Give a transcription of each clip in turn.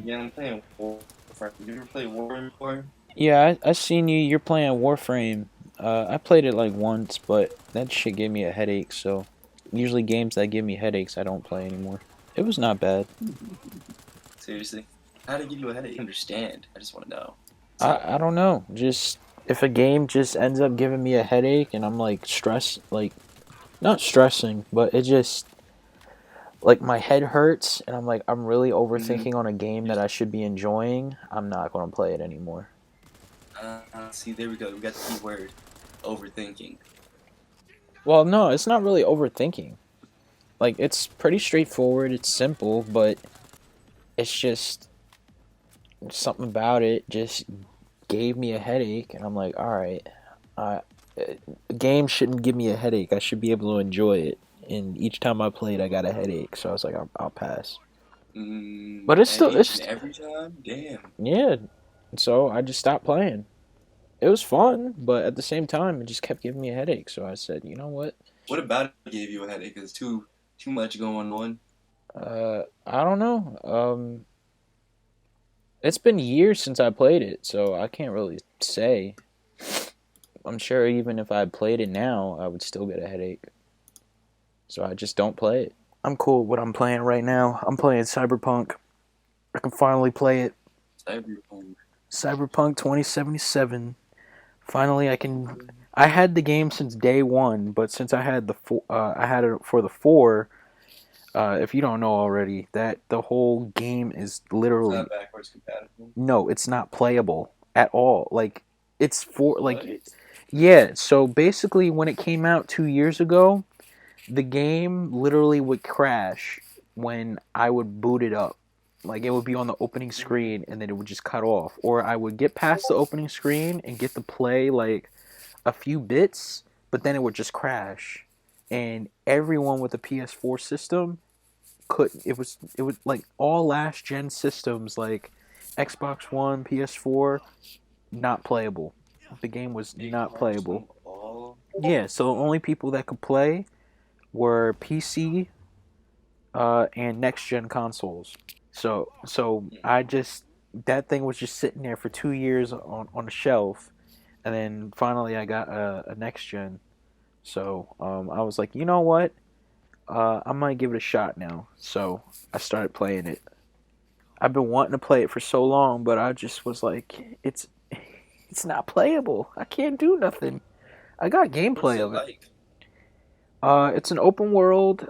Yeah, I'm playing Warframe. You ever play Warframe before? Yeah, I seen you. You're playing Warframe. I played it like once, but that shit gave me a headache. So usually games that give me headaches, I don't play anymore. It was not bad. Seriously? How did it give you a headache? Understand. I just want to know. That's all. I don't know. Just if a game just ends up giving me a headache and I'm like stressed, like not stressing, but it just like my head hurts and I'm really Mm-hmm. overthinking on a game that I should be enjoying. I'm not gonna play it anymore. See, there we go. We got the key word. Overthinking. Well, no, it's not really overthinking. Like it's pretty straightforward. It's simple, but it's just something about it just gave me a headache, and I'm like, all right, uh, a game shouldn't give me a headache. I should be able to enjoy it. And each time I played, I got a headache, so I was like, I'll pass. But it's And still, each and it's every time? Damn. yeah. So I just stopped playing. It was fun, but at the same time, it just kept giving me a headache. So I said, you know what? What about it gave you a headache? Is too much going on? I don't know. It's been years since I played it, so I can't really say. I'm sure even if I played it now, I would still get a headache. So I just don't play it. I'm cool with what I'm playing right now. I'm playing Cyberpunk. I can finally play it. Cyberpunk. Cyberpunk 2077. Finally, I can. I had the game since day one, but since I had it for the four. If you don't know already, that the whole game is It's literally not backwards compatible. no, it's not playable at all. Like it's for What? like yeah. So basically, when it came out 2 years ago, the game literally would crash when I would boot it up. Like it would be on the opening screen and then it would just cut off. Or I would get past the opening screen and get to play like a few bits, but then it would just crash. And everyone with a PS4 system could it was like all last gen systems like Xbox One, PS4, not playable. The game was It not crashed playable. them all. Yeah, so the only people that could play were PC and next gen consoles. So I just that thing was just sitting there for 2 years on a shelf, and then finally I got a next gen. So I was like, you know what? I might give it a shot now. So I started playing it. I've been wanting to play it for so long, but I just was like, it's not playable. I can't do nothing. I got What is gameplay it of it. like? It's an open world,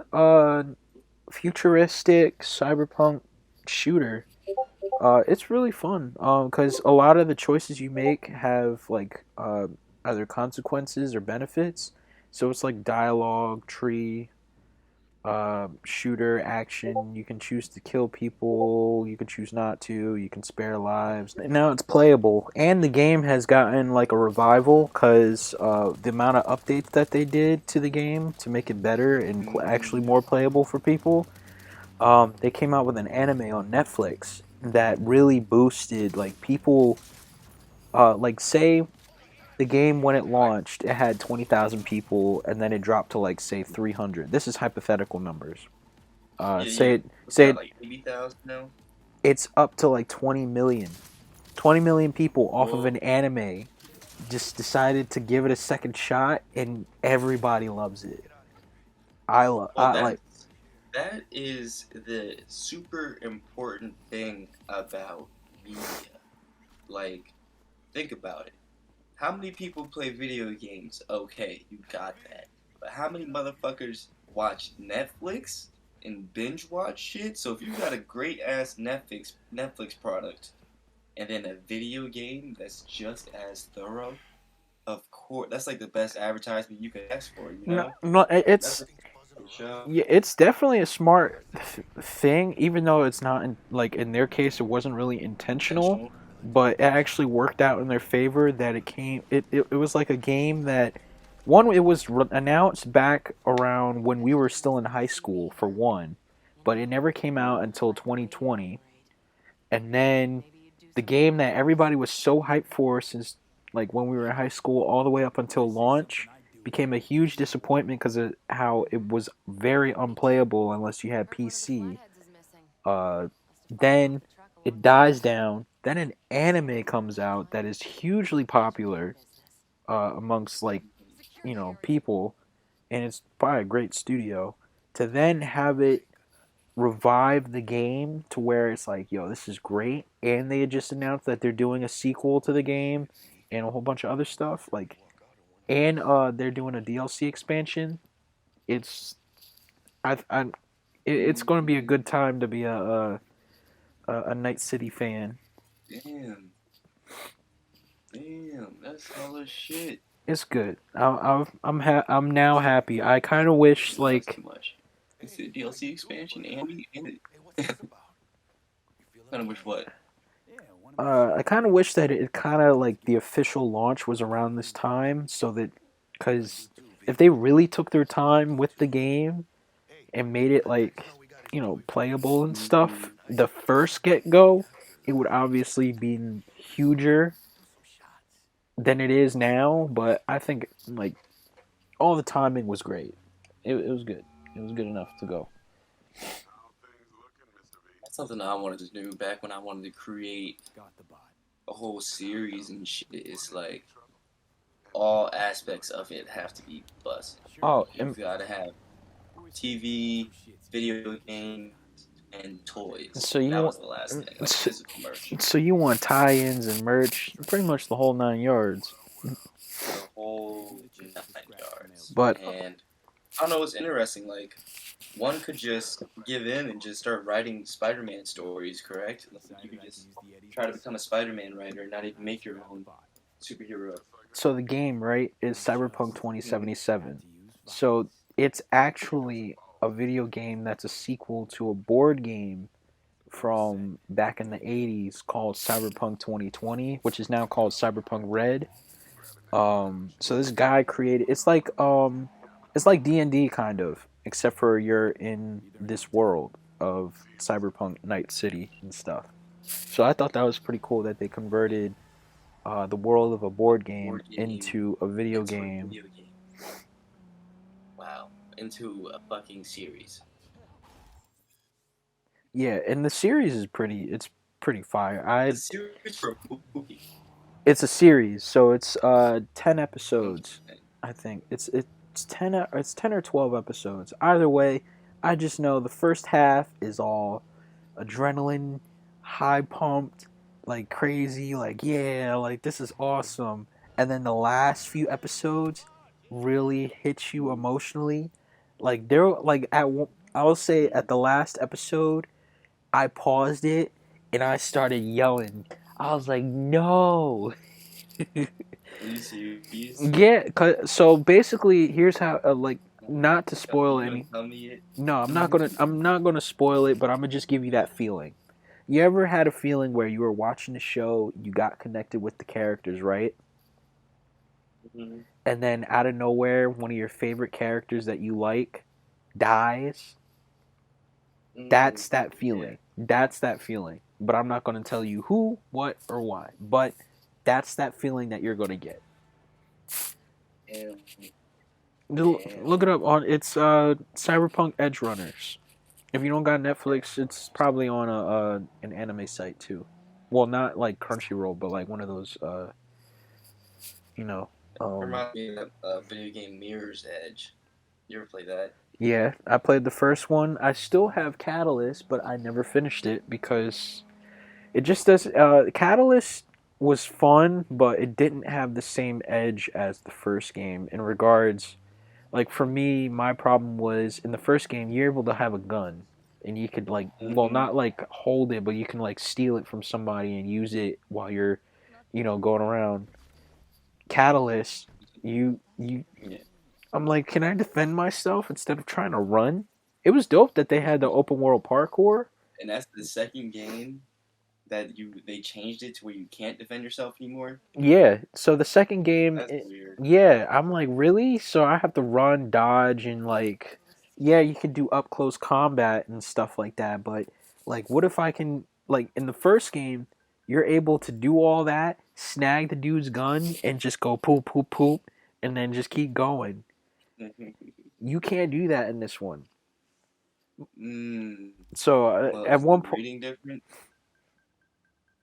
futuristic cyberpunk shooter. It's really fun. Because a lot of the choices you make have like either consequences or benefits. So it's like dialogue, tree, shooter, action. You can choose to kill people. You can choose not to. You can spare lives. And now it's playable, and the game has gotten like a revival because the amount of updates that they did to the game to make it better and actually Mm, more playable for people. They came out with an anime on Netflix that really boosted like people. Like say the game when it launched, it had 20,000 people, and then it dropped to like say 300. This is hypothetical numbers. yeah, yeah. What's Say that, like 80,000 now? it's up to like 20 million. 20 million people off of Whoa. an anime just decided to give it a second shot, and everybody loves it. Well, I like. that is the super important thing about media. Like, think about it. How many people play video games? Okay, you got that. But how many motherfuckers watch Netflix and binge watch shit? So if you got a great ass Netflix product and then a video game that's just as thorough, of course that's like the best advertisement you could ask for, you No, know? no, That's a good show. yeah, it's definitely a smart thing, even though it's not like in their case, it wasn't really intentional, Intentional. but it actually worked out in their favor. That it was like a game that one it was announced back around when we were still in high school for one, but it never came out until 2020, and then the game that everybody was so hyped for since like when we were in high school all the way up until launch became a huge disappointment because of how it was very unplayable unless you had PC. Uh, then it dies down. Then an anime comes out that is hugely popular amongst like people, and it's by a great studio. To then have it revive the game to where it's like, yo, this is great, and they had just announced that they're doing a sequel to the game and a whole bunch of other stuff, like, and they're doing a DLC expansion. It's I it's going to be a good time to be a Night City fan. Damn, damn, that's hella shit. It's good. I'm now happy. I kind of wish That's like too much. It's the DLC expansion, and kind of wish what? I kind of wish that it kind of like the official launch was around this time so that because if they really took their time with the game and made it like playable and stuff, the first get go, it would obviously be huger than it is now. But I think like all the timing was great. It was good. It was good enough to go. That's something I wanted to do back when I wanted to create a whole series and shit. It's like all aspects of it have to be busted. Oh, You've got to have TV, video games, and toys. so you That want was the last thing, like physical merch. so you want tie-ins and merch, pretty much the whole 9 yards. The whole 9 yards. But And I don't know what's interesting. Like, one could just give in and just start writing Spider-Man stories, correct? Like, you could just try to become a Spider-Man writer and not even make your own superhero. so the game, right, is Cyberpunk 2077. So it's actually a video game that's a sequel to a board game from back in the 80s called Cyberpunk 2020, which is now called Cyberpunk Red. So this guy created it's like D&D kind of, except for you're in this world of Cyberpunk Night City and stuff. So I thought that was pretty cool that they converted the world of a board game Board game into a video into a game. video game. Wow. Into a fucking series. Yeah, and the series is pretty fire. A series for a movie. It's a series, so it's 10 episodes. Okay. I think it's 10 or 12 episodes. Either way, I just know the first half is all adrenaline, high pumped, like crazy, like yeah, like this is awesome. And then the last few episodes really hit you emotionally. Like there like I will say at the last episode, I paused it and I started yelling. I was like, "No." Are you serious? Yeah, so basically, here's how like not to spoil You gonna any. tell me it? No, I'm not gonna spoil it, but I'm gonna just give you that feeling. You ever had a feeling where you were watching the show, you got connected with the characters, right? Mm-hmm. And then out of nowhere, one of your favorite characters that you like dies? That's that feeling. Yeah. That's that feeling. But I'm not gonna tell you who, what, or why. But that's that feeling that you're gonna get. And, Look it up on it's Cyberpunk Edge Runners. If you don't got Netflix, it's probably on an anime site too. Well, not like Crunchyroll, but like one of those you know. reminds me of video game Mirror's Edge. You ever play that? Yeah, I played the first one. I still have Catalyst, but I never finished it because it just does. Catalyst was fun, but it didn't have the same edge as the first game in regards. Like for me, my problem was in the first game you're able to have a gun, and you could like well not like hold it, but you can like steal it from somebody and use it while you're, going around. Catalyst, you Yeah. I'm like, can I defend myself instead of trying to run? It was dope that they had the open world parkour. And that's the second game that they changed it to where you can't defend yourself anymore. Yeah, so the second game, That's weird. yeah, I'm like, really? So I have to run, dodge, and like, yeah, you can do up close combat and stuff like that, but like, what if I can, like, in the first game, you're able to do all that, snag the dude's gun, and just go poop, poop, poop, and then just keep going. You can't do that in this one. So Well, at is the one point, reading different?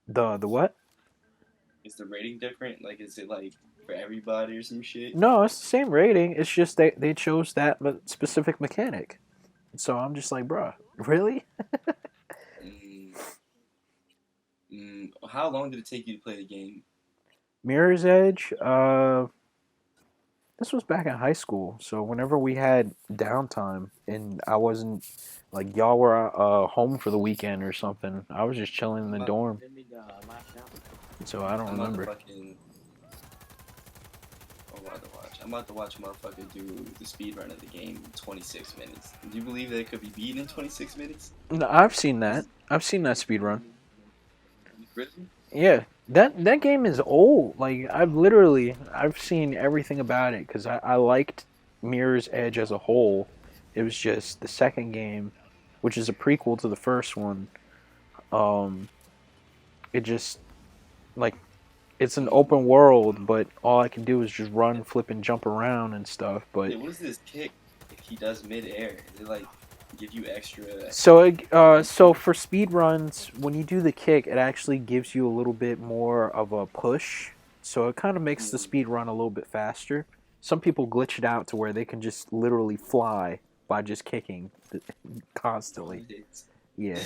The what? Is the rating different? Like, is it like for everybody or some shit? No, it's the same rating. It's just they chose that specific mechanic. So I'm just like, bruh, really? Mm, how long did it take you to play the game? Mirror's Edge. This was back in high school. So whenever we had downtime and I wasn't like y'all were home for the weekend or something, I was just chilling in I'm the about, dorm. So I don't I'm about to remember. fucking. Oh, I'm about to watch. I'm about to watch motherfucker do the speed run of the game in 26 minutes. Do you believe that it could be beaten in 26 minutes? No, I've seen that. I've seen that speed run. Really? Yeah, that game is old. Like I've seen everything about it because I liked Mirror's Edge as a whole. It was just the second game, which is a prequel to the first one. Um, it just like it's an open world, but all I can do is just run, flip, and jump around and stuff. But Yeah, what is this kick he does mid-air? Is it like give you extra? so for speed runs, when you do the kick, it actually gives you a little bit more of a push. So it kind of makes the Mm, speed run a little bit faster. Some people glitch it out to where they can just literally fly by just kicking constantly. what? Yeah.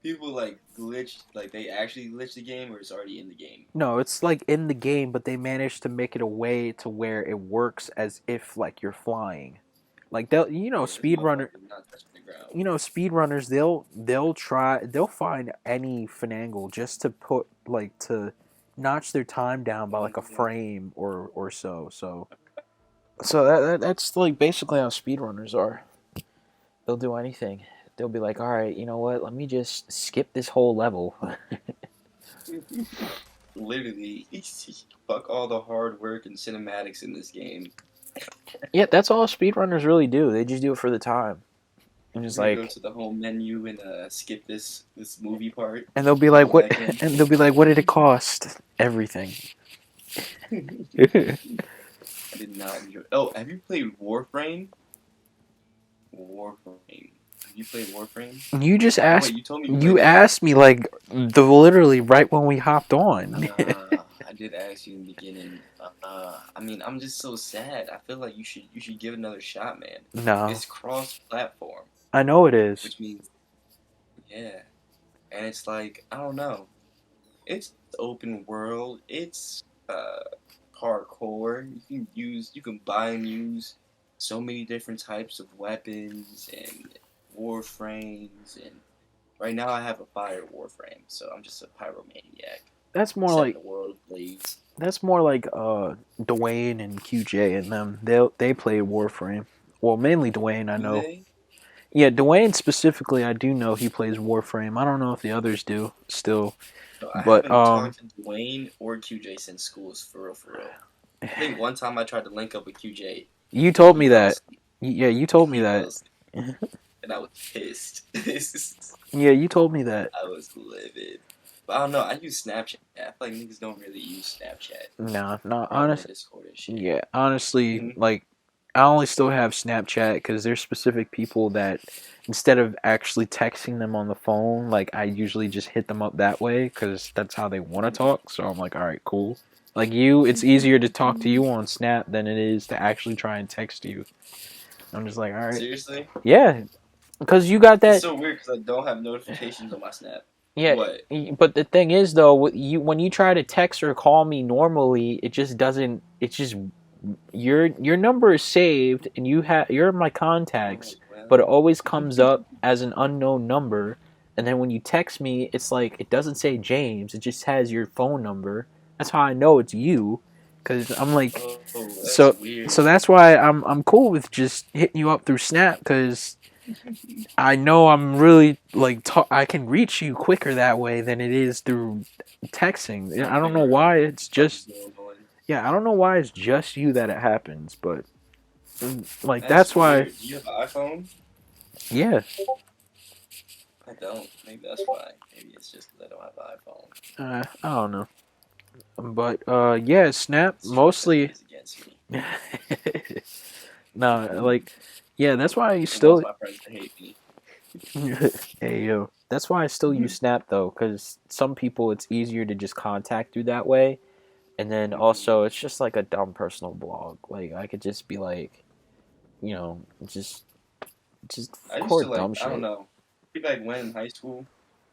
People like glitch, like they actually glitch the game, or it's already in the game. No, it's like in the game, but they managed to make it a way to where it works as if like you're flying. Like they'll, Yeah, this motherfucker is not touching the ground. speedrunners they'll find any finagle just to put like to notch their time down by like a frame or so that's like basically how speedrunners are. They'll do anything. They'll be like, all right, you know what, let me just skip this whole level. Literally, fuck all the hard work and cinematics in this game. Yeah, that's all speedrunners really do. They just do it for the time. And just We're gonna go like to the home menu and skip this movie part. and they'll be Go like what back in. and they'll be like what did it cost? Everything. I did not enjoy. Oh, have you played Warframe? Warframe. Have you played Warframe? You just Oh wait, asked. you told me you You played it. asked me like the literally right when we hopped on. I did ask you in the beginning. I mean, I'm just so sad. I feel like you should give it another shot, man. No, It's cross-platform, I know it is. which means yeah, and it's like I don't know. It's open world. It's hardcore. You can buy and use so many different types of weapons and warframes. And right now I have a fire warframe, so I'm just a pyromaniac That's more setting like the world ablaze. Dwayne and QJ and them. They play Warframe. Well, mainly Dwayne, I Do know. they? Yeah, Dwayne specifically, I do know he plays Warframe. I don't know if the others do still, No, I but haven't talked to Dwayne or QJ since school. For real, for real. I think one time I tried to link up with QJ. you And told he me fell that. asleep. Yeah, you told me He fell that. asleep, and I was pissed. Yeah, you told me that. I was livid. But I don't know. I use Snapchat. I feel like niggas don't really use Snapchat. Nah, nah, Probably on honest. Discord and shit. Yeah, honestly, Mhm. like I only still have Snapchat because there's specific people that instead of actually texting them on the phone, like I usually just hit them up that way because that's how they want to talk. So I'm like, all right, cool. Like you, it's easier to talk to you on Snap than it is to actually try and text you. I'm just like, all right, Seriously? yeah, because you got It's that. so weird because I don't have notifications on my Snap. Yeah, What? but the thing is though, you when you try to text or call me normally, it just doesn't. It's just your number is saved and you're in my contacts, Oh, well. but it always comes up as an unknown number. And then when you text me, it's like it doesn't say James; it just has your phone number. That's how I know it's you, because I'm like, Oh, that's so weird. so that's why I'm cool with just hitting you up through Snap because I know I'm really like I can reach you quicker that way than it is through texting. I I don't know figured why it's something's just going on. yeah, I don't know why it's just you that it happens, but like That's that's why weird. Do you have an iPhone? yeah. I don't. Maybe that's why. Maybe it's just because I don't have an iPhone. I don't know. But yeah, Snap It's true that it mostly is against me. no, like yeah, that's why you And most still of my friends hate me. hey yo. That's why I still use Snap though, because some people it's easier to just contact through that way, and then Mhm. also it's just like a dumb personal blog. Like I could just be like, just I used to record like, dumb I don't shit. know, maybe like when in high school,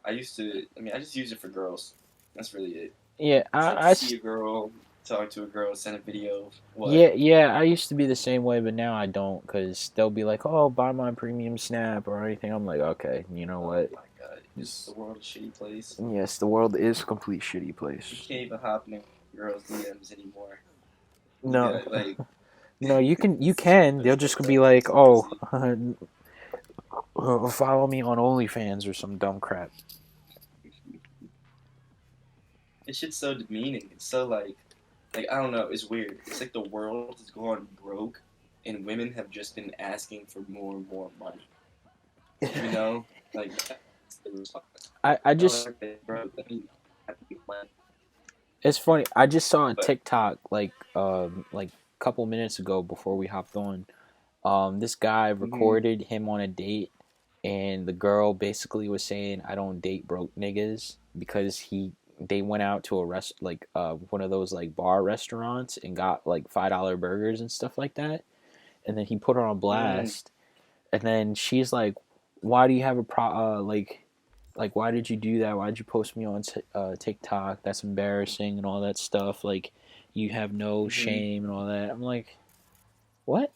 I just used it for girls. That's really it. Yeah, Just like to see a girl, talk to a girl, send a video. What? yeah, I used to be the same way, but now I don't, because they'll be like, "Oh, buy my premium Snap or anything." I'm like, okay, you know Oh what? my god, is the world a shitty place? Yes, the world is a complete shitty You place. can't even hop in a girls' DMs anymore. You No, got like, no, you it's can. They'll just be like, "Oh, crazy. follow me on OnlyFans or some dumb crap." This shit's so demeaning. It's so like I don't know. It's weird. It's like the world has gone broke, and women have just been asking for more and more money. You know, like that's the response. I Oh, just okay, bro. Let me have to get money. It's funny. I just saw a But TikTok like a couple minutes ago before we hopped on. This guy mhm, recorded him on a date, and the girl basically was saying, "I don't date broke niggas," because they went out to a one of those like bar restaurants and got like $5 burgers and stuff like that, and then he put her on mm, blast, and then she's like, "Why do you have a like why did you do that? Why did you post me on TikTok? That's embarrassing and all that stuff. Like you have no mhm. shame and all that." I'm like, what?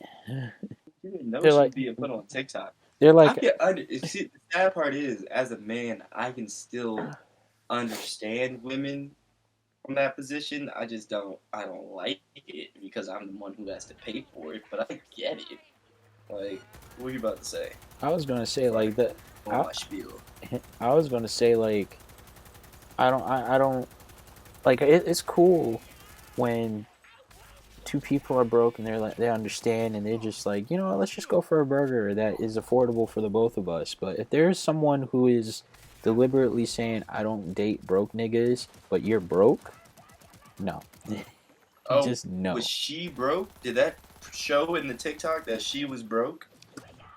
You didn't know They're she was like, being put on TikTok. they're I like, can under. See, the sad part is, as a man, I can still understand women from that position. I just don't. I don't like it because I'm the one who has to pay for it. But I get it. Like, what are you about to say? I was gonna say Before I like that. go on I my spiel. I was gonna say like I don't like it's cool when two people are broke and they understand and they're just like, you know what, let's just go for a burger that is affordable for the both of us. But if there's someone who is deliberately saying, I don't date broke niggas, but you're broke, no. Oh, Just was no. she broke? Did that show in the TikTok that she was broke?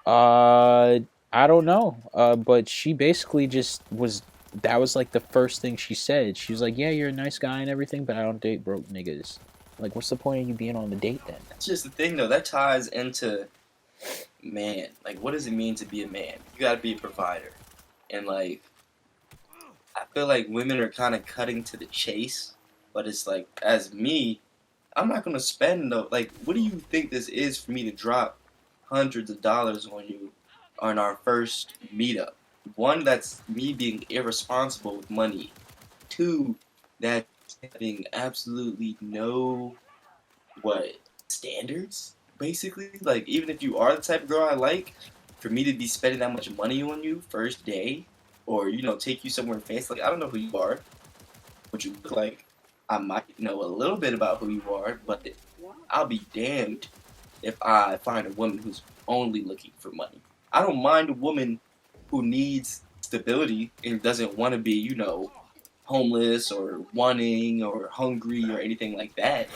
uh I don't know, but she basically just was, that was like the first thing she said. She was like, yeah, you're a nice guy and everything, but I don't date broke niggas. Like, what's the point of you being on the date then? That's just the thing, though. That ties into man. Like, what does it mean to be a man? You got to be a provider, and like I feel like women are kind of cutting to the chase, but it's like, as me, I'm not gonna spend no. Like, what do you think this is for me to drop hundreds of dollars on you on our first meetup? One, that's me being irresponsible with money. Two, that's having absolutely no what standards. Basically, like even if you are the type of girl I like, for me to be spending that much money on you first day, or take you somewhere fancy. Like I don't know who you are, what you look like. I might know a little bit about who you are, but I'll be damned if I find a woman who's only looking for money. I don't mind a woman who needs stability and doesn't want to be, homeless or wanting or hungry or anything like that.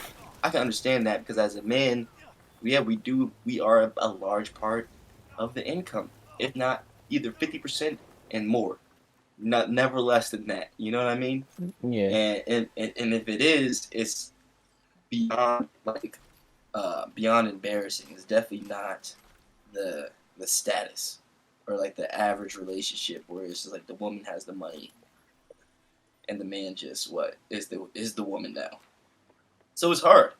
I can understand that because as a man, yeah, we are a large part of the income, if not either 50% and more. Not never less than that. You know what I mean? Yeah. And if it is, it's beyond beyond embarrassing. It's definitely not the the status or like the average relationship where it's just like the woman has the money and the man just what is the woman now. So it's hard.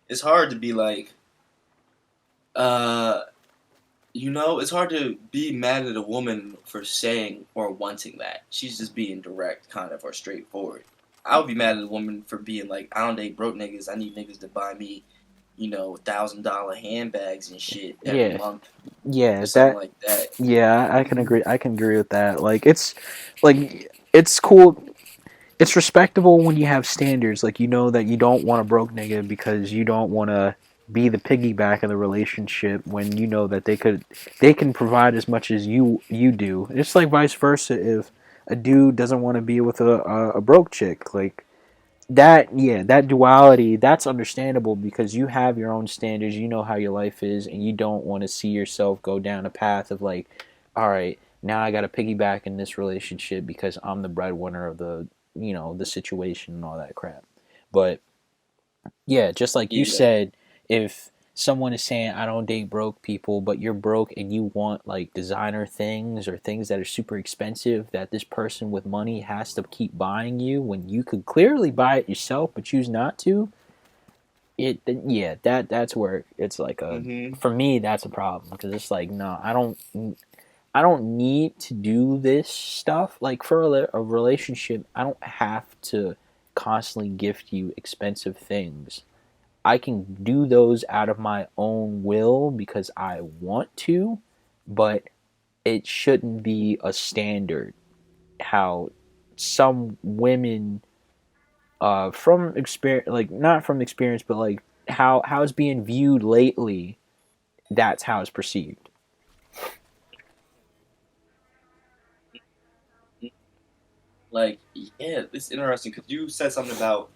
It's hard to be like, uh, it's hard to be mad at a woman for saying or wanting that. She's just being direct, kind of, or straightforward. I would be mad at a woman for being like, I don't date broke niggas. I need niggas to buy me, $1,000 handbags and shit every Yeah. month Yeah, or something that like that. yeah, I can agree. I can agree with that. It's cool. It's respectable when you have standards. Like, you know that you don't want a broke nigga because you don't want to be the piggyback of the relationship, when you know that they can provide as much as you do. It's like vice versa. If a dude doesn't want to be with a broke chick, like that, yeah, that duality, that's understandable because you have your own standards, you know how your life is, and you don't want to see yourself go down a path of like, all right, now I got to piggyback in this relationship because I'm the breadwinner of the situation and all that crap. But yeah, just like you Yeah. said, if someone is saying I don't date broke people, but you're broke and you want like designer things or things that are super expensive that this person with money has to keep buying you when you could clearly buy it yourself but choose not to, yeah, that's where it's like a Mm-hmm. for me that's a problem because it's like no, I don't need to do this stuff like for a relationship. I don't have to constantly gift you expensive things. I can do those out of my own will because I want to, but it shouldn't be a standard how some women from experience, like not from experience, but like how it's being viewed lately, that's how it's perceived. Like, yeah, it's interesting because you said something about,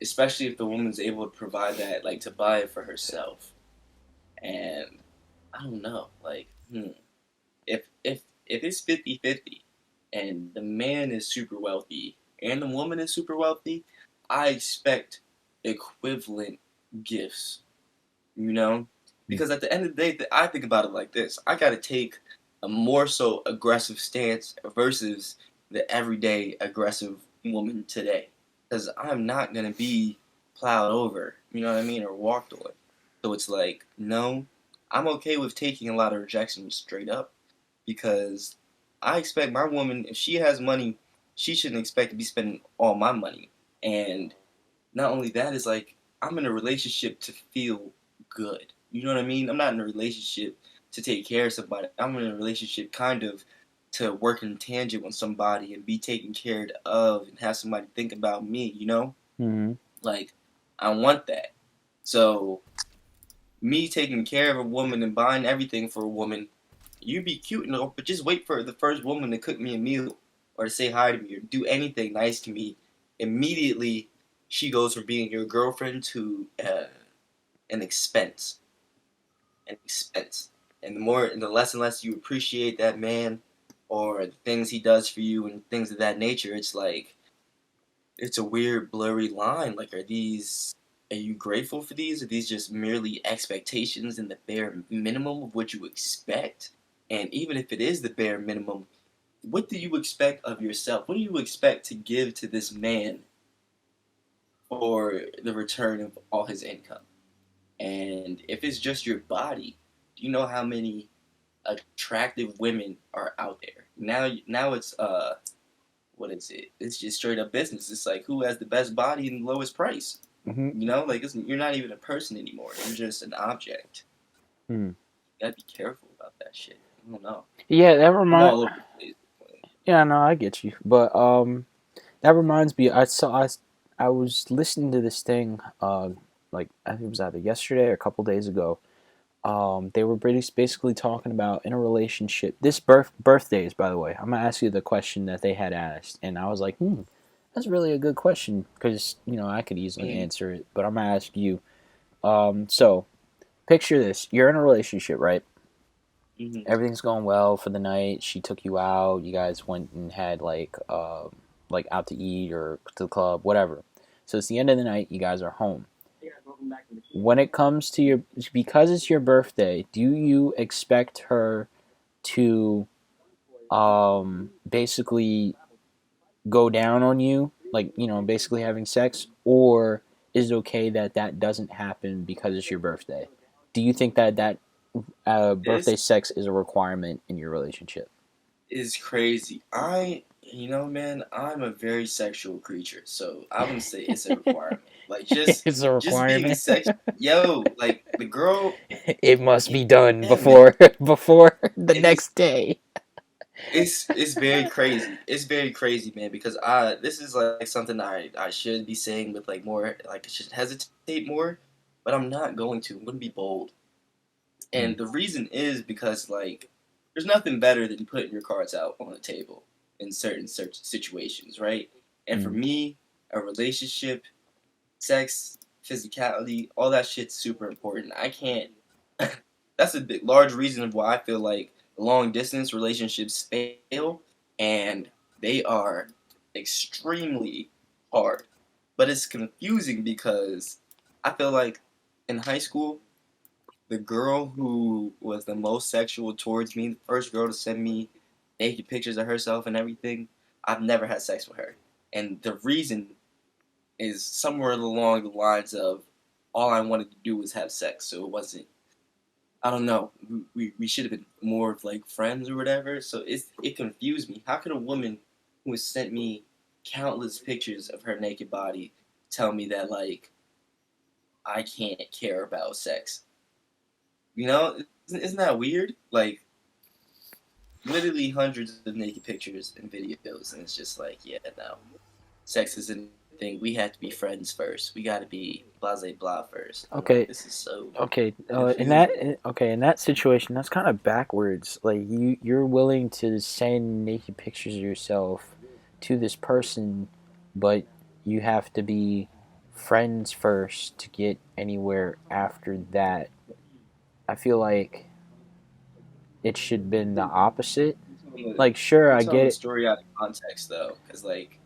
especially if the woman's able to provide that, like to buy it for herself. And I don't know, like, if it's 50-50 and the man is super wealthy and the woman is super wealthy, I expect equivalent gifts, you know? Because at the end of the day, I think about it like this. I got to take a more so aggressive stance versus the everyday aggressive woman today. Because I'm not going to be plowed over, you know what I mean, or walked on. So it's like, no, I'm okay with taking a lot of rejection straight up because I expect my woman, if she has money, she shouldn't expect to be spending all my money. And not only that, is like, I'm in a relationship to feel good. You know what I mean? I'm not in a relationship to take care of somebody. I'm in a relationship kind of to work in tangent with somebody and be taken care of and have somebody think about me, you know? Mm-hmm. Like, I want that. So, me taking care of a woman and buying everything for a woman, you'd be cute and all, but just wait for the first woman to cook me a meal or to say hi to me or do anything nice to me. Immediately, she goes from being your girlfriend to an expense, an expense. And the more and the less and less you appreciate that man or the things he does for you and things of that nature, it's like it's a weird blurry line. Like, are you grateful for these? Are these just merely expectations and the bare minimum of what you expect? And even if it is the bare minimum, what do you expect of yourself? What do you expect to give to this man for the return of all his income? And if it's just your body, do you know how many attractive women are out there? Now it's what is it? It's just straight up business. It's like who has the best body and the lowest price. Mm-hmm. You know, like you're not even a person anymore. You're just an object. Mm. You gotta be careful about that shit. I don't know. Yeah, that I'm remind. all over the place. Yeah, no, I get you, but that reminds me. I was listening to this thing. Like I think it was either yesterday or a couple days ago. They were basically talking about in a relationship. This birthdays, by the way. I'm gonna ask you the question that they had asked, and I was like, that's really a good question because I could easily Mm-hmm. answer it, but I'm gonna ask you. So picture this: you're in a relationship, right? Mm-hmm. Everything's going well for the night. She took you out. You guys went and had like out to eat or to the club, whatever. So it's the end of the night. You guys are home. When it comes to because it's your birthday, do you expect her to basically go down on you, like basically having sex, or is it okay that that doesn't happen because it's your birthday? Do you think that This birthday sex is a requirement in your relationship? is crazy. Man, I'm a very sexual creature, so I wouldn't say it's a requirement. Like It's a just being requirement. sex, yo, like the girl, It must yeah, be done yeah, man. before the It is. next day. It's very crazy. It's very crazy, man. Because this is like something I should be saying with like more like I should hesitate more, but I'm not going to. I'm going to be bold. Mm, And the reason is because like there's nothing better than putting your cards out on the table in certain situations, right? And for mm, me, a relationship, sex, physicality, all that shit's super important. I can't. That's a big, large reason of why I feel like long distance relationships fail, and they are extremely hard. But it's confusing because I feel like in high school, the girl who was the most sexual towards me, the first girl to send me naked pictures of herself and everything, I've never had sex with her. And the reason is somewhere along the lines of all I wanted to do was have sex. So it wasn't, I don't know, we should have been more of like friends or whatever. So it confused me. How could a woman who has sent me countless pictures of her naked body tell me that, like, I can't care about sex? You know, isn't that weird? Like, literally hundreds of naked pictures and videos, and it's just like, yeah, no, sex isn't a thing. We have to be friends first. We got to be blase blah first. I'm like, Okay, this is so okay. confusing. In that situation, that's kind of backwards. Like you're willing to send naked pictures of yourself to this person, but you have to be friends first to get anywhere after that. I feel like it should have been the opposite. Like, sure, You're I telling get the it. story out of context though, because like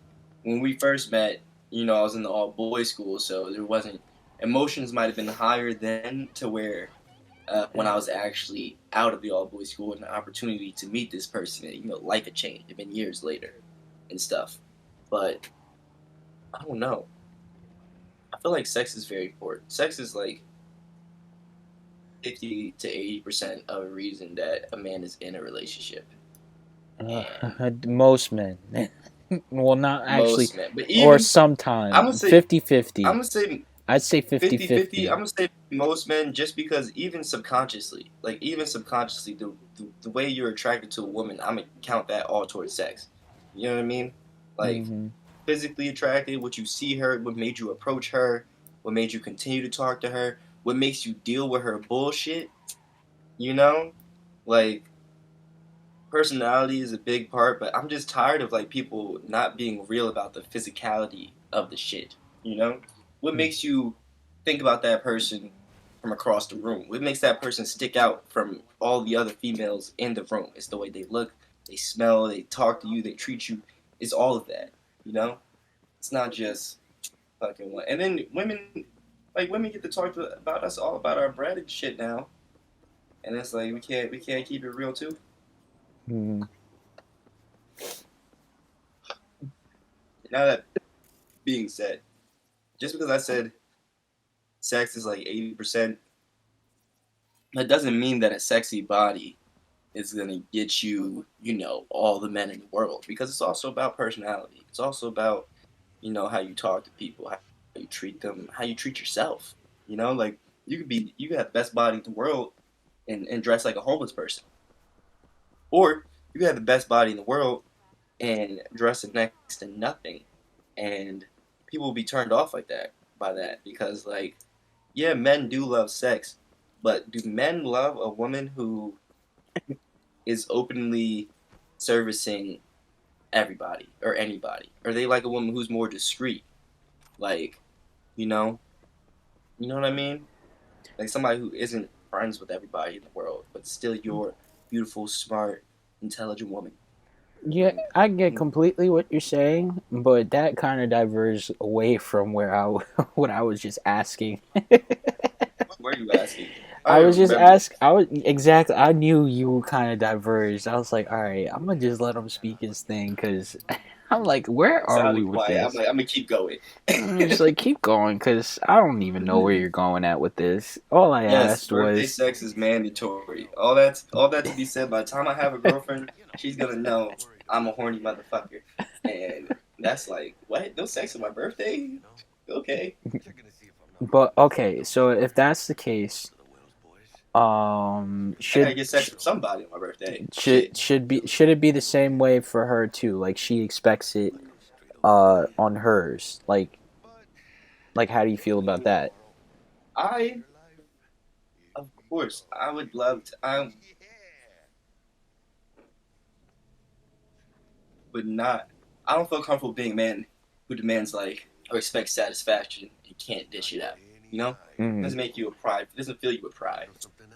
when we first met, I was in the all boys school, so there wasn't emotions might have been higher then to where when I was actually out of the all boys school and the opportunity to meet this person, life had changed. It'd been years later and stuff, but I don't know. I feel like sex is very important. Sex is like 50 to 80% of a reason that a man is in a relationship, and Most men. Well, not actually, most men, but or even I'm sometime gonna say 50-50. I'm gonna say I'd say 50-50. 50-50. I'm gonna say most men, just because even subconsciously, the way you're attracted to a woman, I'm gonna count that all towards sex. You know what I mean? Like, Hmm. physically attracted, what you see her, what made you approach her, what made you continue to talk to her, what makes you deal with her bullshit. You know, like, personality is a big part, but I'm just tired of like people not being real about the physicality of the shit. You know, what makes you think about that person from across the room? What makes that person stick out from all the other females in the room? It's the way they look, they smell, they talk to you, they treat you. It's all of that. You know, it's not just fucking one. And then women get to talk about us all about our bread and shit now, and it's like we can't keep it real too. Hmm. Now that being said, just because I said sex is like 80%, that doesn't mean that a sexy body is gonna get you, all the men in the world. Because it's also about personality. It's also about, how you talk to people, how you treat them, how you treat yourself. Like you could have the best body in the world and dress like a homeless person, or you could have the best body in the world and dress next to nothing, and people will be turned off like that by that because, like, yeah, men do love sex, but do men love a woman who is openly servicing everybody or anybody? Or they like a woman who's more discreet? Like, you know, you know what I mean? Like somebody who isn't friends with everybody in the world, but still your beautiful, smart, intelligent woman. Yeah, Like, I get completely what you're saying, but that kind of diverges away from where what I was just asking. what were you asking? I I don't was even just remember. ask. I was exactly. I knew you kind of diverged. I was like, all right, I'm gonna just let him speak his thing because I'm like, where It are we sounded with quiet. I'm this? like, I'm gonna keep going. I'm just like, keep going because I don't even know where you're going at with this. All I Yes, asked birthday was, sex is mandatory. All that to be said. By the time I have a girlfriend, she's gonna know I'm a horny motherfucker, and that's like, what? No sex on my birthday? Okay. but okay. So if that's the case, I gotta get sex with somebody on my birthday. Shit. should it be the same way for her too? Like she expects it on hers. Like how do you feel about that? I, of course, I would love to. I would not. I don't feel comfortable being a man who demands like or expects satisfaction and can't dish it out. You know, it Hmm. doesn't make you a pride. It doesn't fill you with pride.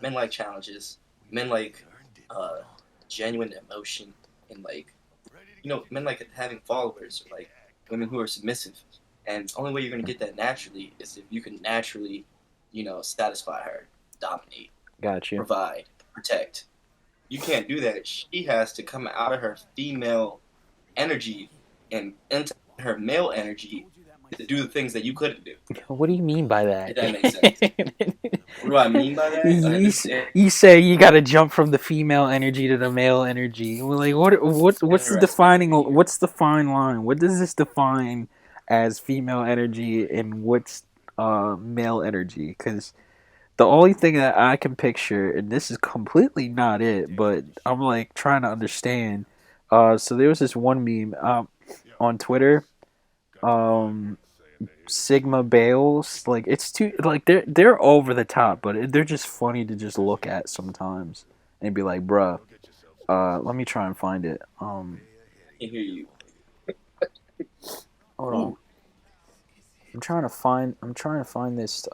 Men like challenges. Men like genuine emotion and like men like having followers or like women who are submissive. And the only way you're gonna get that naturally is if you can naturally, satisfy her, dominate, Got you. provide, protect. You can't do that. She has to come out of her female energy and into her male energy to do the things that you couldn't do. What do you mean by If that? that makes sense. What do I mean by that? You say you got to jump from the female energy to the male energy. Well, like what's the defining? What's the fine line? What does this define as female energy and what's male energy? Because the only thing that I can picture, and this is completely not it, but I'm like trying to understand. So there was this one meme on Twitter. Um, Sigma Bales, like it's too like they're over the top, but they're just funny to just look at sometimes and be like, bruh, let me try and find it. I hear you. Hold on. I'm trying to find this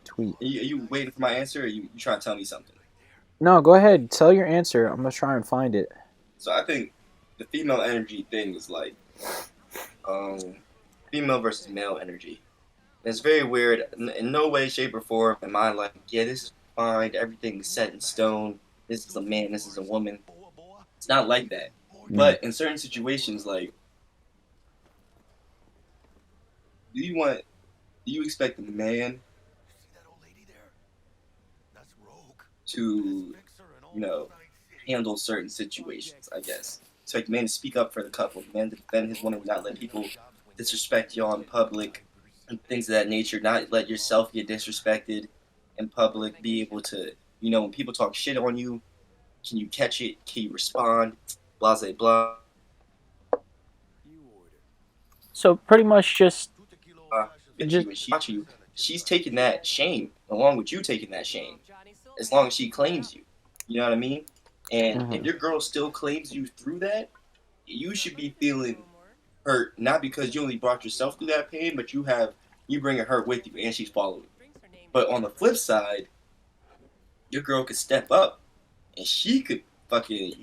tweet. Are you waiting for my answer, or you trying to tell me something? No, go ahead. Tell your answer. I'm gonna try and find it. So I think the female energy thing is like um, female versus male energy. And it's very weird. In no way, shape, or form am I like, yeah, this is fine. Everything's set in stone. This is a man. This is a woman. It's not like that. But in certain situations, like, do you expect a man to, handle certain situations, I guess? Expect a man to speak up for the couple, a man to defend his woman, not let people disrespect you in public, and things of that nature, not let yourself get disrespected in public, be able to, when people talk shit on you, can you catch it? Can you respond? Blah, blah, blah. So pretty much just She's taking that shame along with you taking that shame, as long as she claims you. You know what I mean? And if your girl still claims you through that, you should be feeling hurt, not because you only brought yourself through that pain, but you bringing her with you, and she's following. But on the flip side, your girl could step up, and she could fucking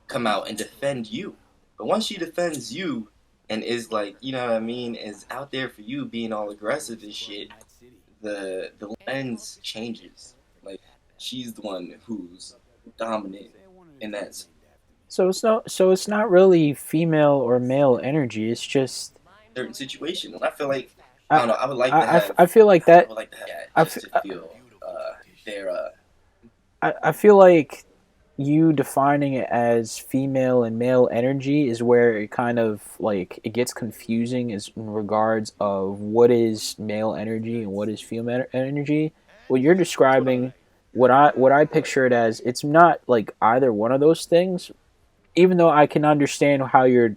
come out and defend you. But once she defends you and is like, you know what I mean, is out there for you, being all aggressive and shit, the lens changes. Like, she's the one who's dominant in that. so it's not really female or male energy. It's just certain situation. And I feel like I don't know. I would like to have. I feel like that. I would like to have that just to feel their. I feel like you defining it as female and male energy is where it kind of like it gets confusing as in regards of what is male energy and what is female energy. What you're describing, what I picture it as, it's not like either one of those things. Even though I can understand how you're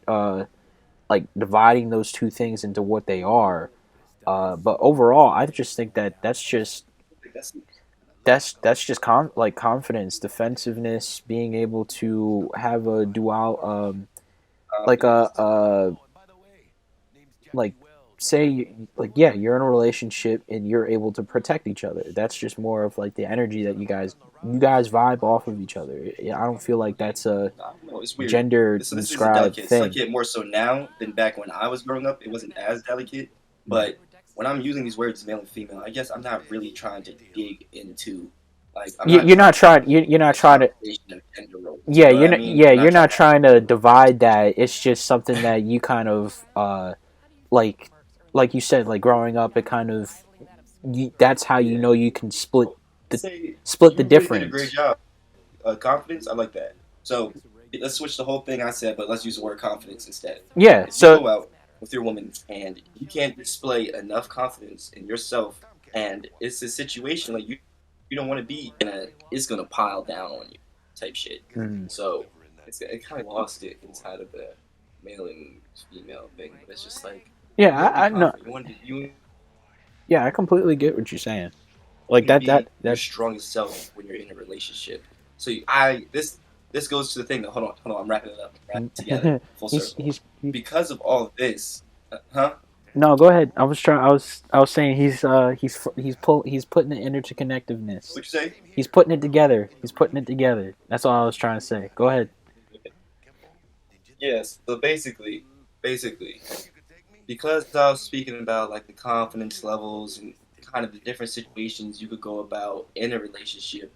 like dividing those two things into what they are, but overall, I just think that that's just like confidence, defensiveness, being able to have a dual, like like say like yeah, you're in a relationship and you're able to protect each other. That's just more of like the energy that you guys vibe off of each other. I don't feel like that's a It's weird. gender This is described delicate. It's thing. delicate more so now than back when I was growing up. It wasn't as delicate, but when I'm using these words, male and female, I guess I'm not really trying to dig into. Like, You're not trying. You're not trying to. Yeah, you're not trying to divide that. It's just something that you kind of like, like you said, like growing up, it kind of that's how you know you can split the difference. You did a great job. Confidence, I like that. So let's switch the whole thing I said, but let's use the word confidence instead. Yeah. If So you go out with your woman and you can't display enough confidence in yourself, and it's a situation like you don't want to be in it's gonna pile down on you type shit. So it kind of lost it inside of the male and female thing, but it's just like yeah, I know. You Yeah, I completely get what you're saying. Like be your that's strongest self when you're in a relationship. So this goes to the thing. Hold on, I'm wrapping it up. Wrapping it together, full circle. Because of all of this, huh? No, go ahead. I was trying. I was saying he's putting the interconnectedness. What you say? He's putting it together. He's putting it together. That's all I was trying to say. Go ahead. Yes. So basically, because I was speaking about like the confidence levels and kind of the different situations you could go about in a relationship,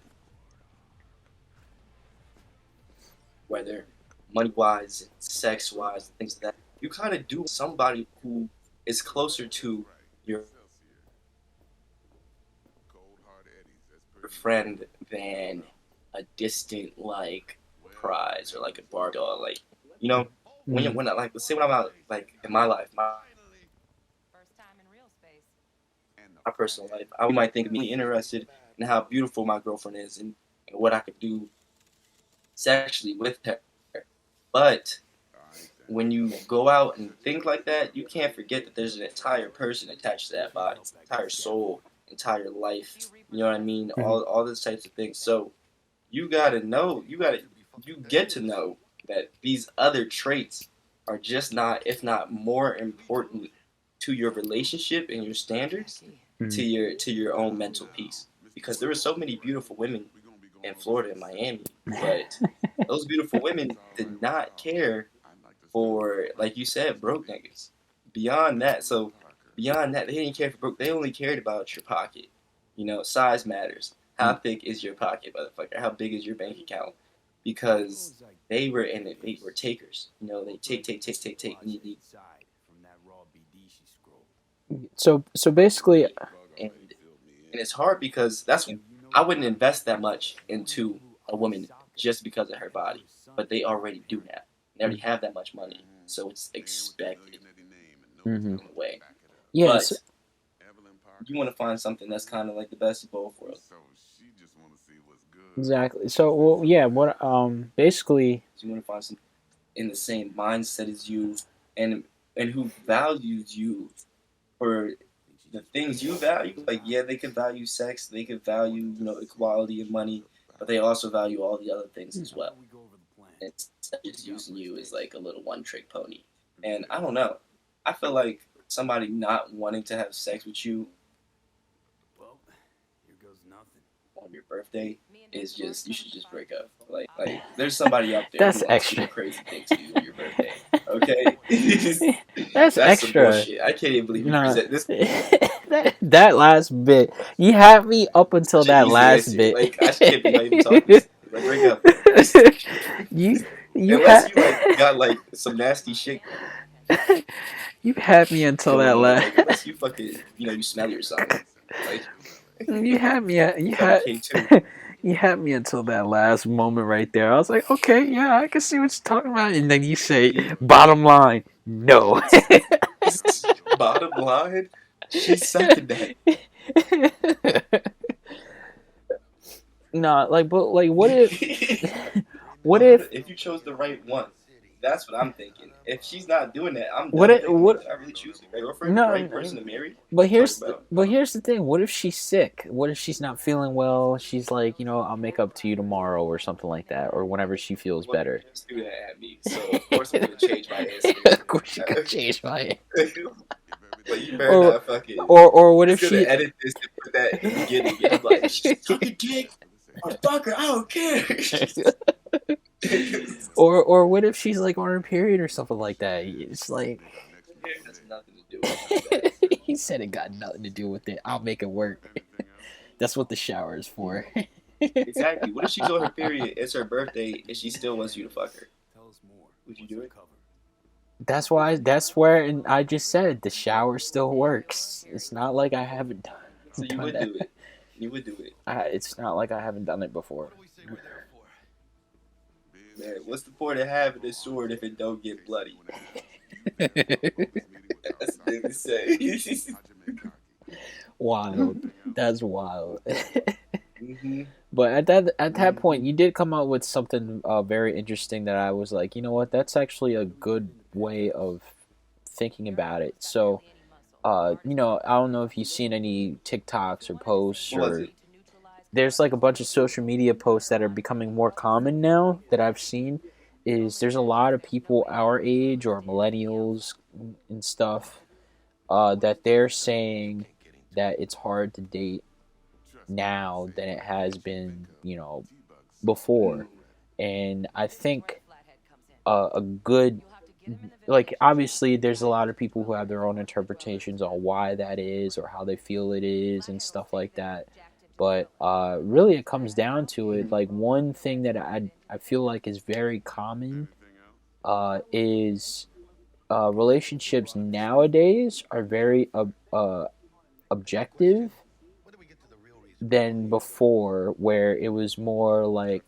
whether money wise, sex wise, things like that, you kind of do somebody who is closer to your friend than a distant like prize or like a bar doll. Like you know, Mm. when I like let's say when I'm out like in my life, my personal life, I might think of me interested in how beautiful my girlfriend is and what I could do sexually with her. But when you go out and think like that, you can't forget that there's an entire person attached to that body, entire soul, entire life. You know what I mean? Mhm. All those types of things. So you gotta know, you get to know that these other traits are just not, if not more important to your relationship and your standards, Mhm. to your own mental peace. Because there are so many beautiful women in Florida and Miami, but those beautiful women did not care for, like you said, broke niggas. Beyond that, so beyond that, they didn't care for broke. They only cared about your pocket. You know, size matters. How thick is your pocket, motherfucker? How big is your bank account? Because they were in it. They were takers. You know, they take. So basically, And and it's hard because that's I wouldn't invest that much into a woman just because of her body, but they already do that. They already have that much money, so it's expected hmm in a way. yes, But you want to find something that's kind of like the best of both worlds. exactly. So well, yeah, what basically, So you want to find something in the same mindset as you, and who values you for the things you value. Like yeah, they could value sex, they could value equality and money, but they also value all the other things as well. It's just using you as like a little one trick pony. And I don't know. I feel like somebody not wanting to have sex with you on your birthday is just you should just break up. Like there's somebody out there who that's wants to do extra. crazy things to you on your birthday. Okay, That's that's some extra. bullshit. I can't even believe you No, present this. that last bit, you had me up until Shit that easy last answer. bit. Like I can't be not even talking. Like break up. you you Unless had you like got like some nasty shit you had me until going that on. last. Like unless you fucking you smelly or something. Like You had me at you got a K two. you had me until that last moment right there. I was like, okay, yeah, I can see what you're talking about. And then you say, bottom line, no. Bottom line, she's sucking that. No, like, but like, what if, what if, If you chose the right one, that's what I'm thinking. If she's not doing that, I'm what done if, thinking. what? Did I really choose the right girlfriend, the No, right person to marry? but Talk about. here's the thing. What if she's sick? What if she's not feeling well? She's like, I'll make up to you tomorrow or something like that, or whenever she feels Well, better. just do that at me. So of course I'm gonna change my answer. Of course, you could change my. But you better Or, not fucking. or what if Just gonna she? edit this and put that in the beginning, and I'm like, she's sucking dick or fuck her. I don't care. or what if she's like on her period or something like that? It's like It has nothing to do with none of that. he said it got nothing to do with it. I'll make it work. That's what the shower is for. Exactly. What if she's on her period? It's her birthday, and she still wants you to fuck her? Would you do it? That's why. That's where, and I just said the shower still works. It's not like I haven't So you done would that. do it. You would do it. It's not like I haven't done it before. Man, what's the point of having this sword if it don't get bloody? That's the thing to say. Wild. That's wild. hmm But at that point, hmm you did come up with something very interesting that I was like, you know what? That's actually a good way of thinking about it. So, I don't know if you've seen any TikToks or posts What was or it? there's like a bunch of social media posts that are becoming more common now that I've seen. Is there's a lot of people our age or millennials and stuff that they're saying that it's hard to date now than it has been, before. Mm. And I think a good, like, obviously there's a lot of people who have their own interpretations on why that is or how they feel it is and stuff like that. But really, it comes down to it. Mhm. Like, one thing that I feel like is very common is relationships nowadays are very objective than before, where it was more like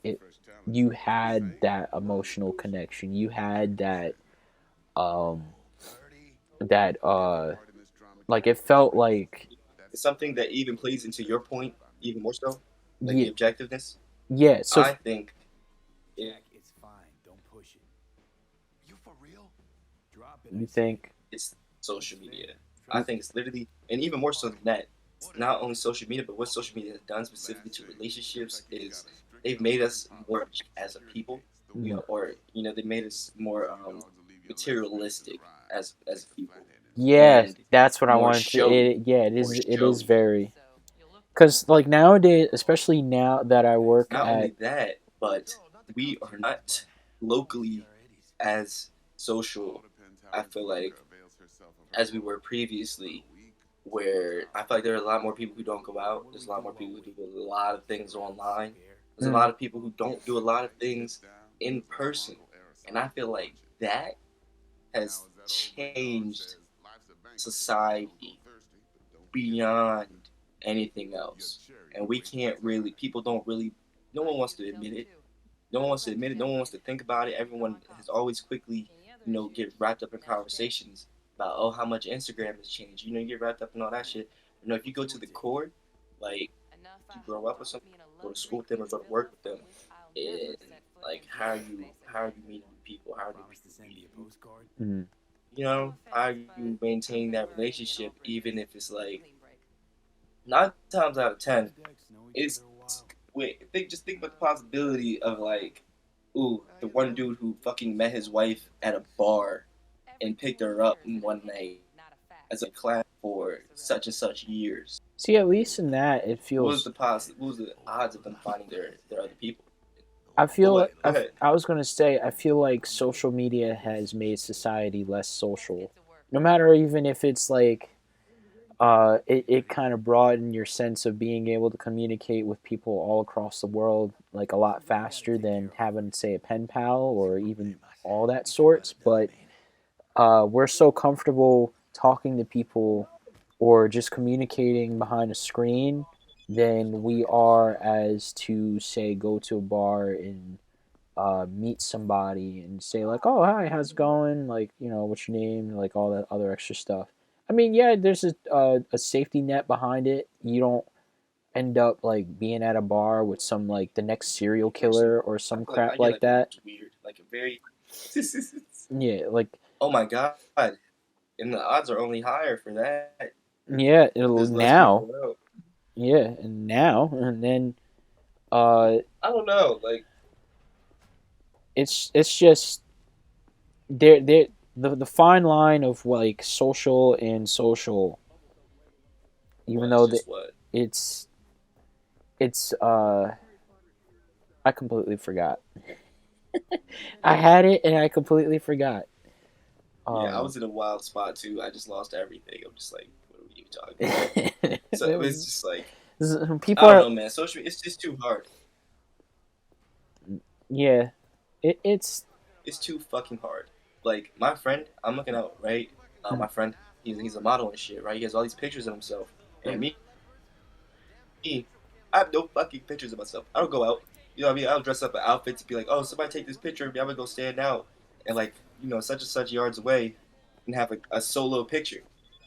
you had that emotional connection, you had um that like it felt like It's something that even plays into your point even more so, like yeah, the objectiveness. yeah. So I think it, you think it's social media. I think it's literally, and even more so than that, it's not only social media, but what social media has done specifically to relationships is they've made us more as a people, or they made us more materialistic as people, yeah, and that's what I more wanted to. showy, Yeah, more it is showy. very, because like nowadays, especially now that I work Not at. only that, but we are not locally as social, I feel like, as we were previously, where I feel like there are a lot more people who don't go out. There's a lot more people who do a lot of things online. There's a Mm, lot of people who don't do a lot of things in person. And I feel like that has changed society beyond anything else. And we can't really, people don't really, no one wants to admit it. No one wants to admit it. No one wants to think about it. Everyone has always quickly, get wrapped up in conversations about, oh, how much Instagram has changed. You get wrapped up in all that shit. If you go to the core, like, you grow up with someone, go to school with them or go to work with them, and like how are you meeting people? How are the people meeting you? mm. How are you maintaining that relationship, even if it's like 9 times out of 10, it's wait. Just think about the possibility of like, ooh, the one dude who fucking met his wife at a bar and picked her up in one night as a class for such and such years. See, at least in that, it feels. What was the odds of them finding their other people? I But feel. what? Go ahead. I was gonna say. I feel like social media has made society less social. No matter even if it's like, it kind of broadened your sense of being able to communicate with people all across the world like a lot faster than having, say, a pen pal or even all that sorts. But we're so comfortable talking to people or just communicating behind a screen than we are as to, say, go to a bar and meet somebody and say like, "Oh, hi, how's it going? Like, what's your name?" Like all that other extra stuff. I mean, yeah, there's a safety net behind it. You don't end up like being at a bar with some like the next serial Person, killer or I some feel like crap I get like like a that. weird, like a very. Yeah, like Oh my god! And the odds are only higher for that. yeah, Let's be now, for real. yeah, and now and then, uh, I don't know. Like, it's just there the fine line of like social and social, even what? though the, Just what? it's it's I completely forgot. I had it and I completely forgot. Yeah, I Um, was in a wild spot too. I just lost everything. I'm just like, what are you talking about? it So it's was just like, people I don't are, know, man. Social, it's just too hard. yeah, it's It's too fucking hard. Like my friend, I'm looking out right. My friend, he's a model and shit, right? He has all these pictures of himself, and me, I have no fucking pictures of myself. I don't go out. You know what I mean? I don't dress up in outfits to be like, oh, somebody take this picture of me. I'm gonna go stand out and like, such and such yards away and have a solo picture.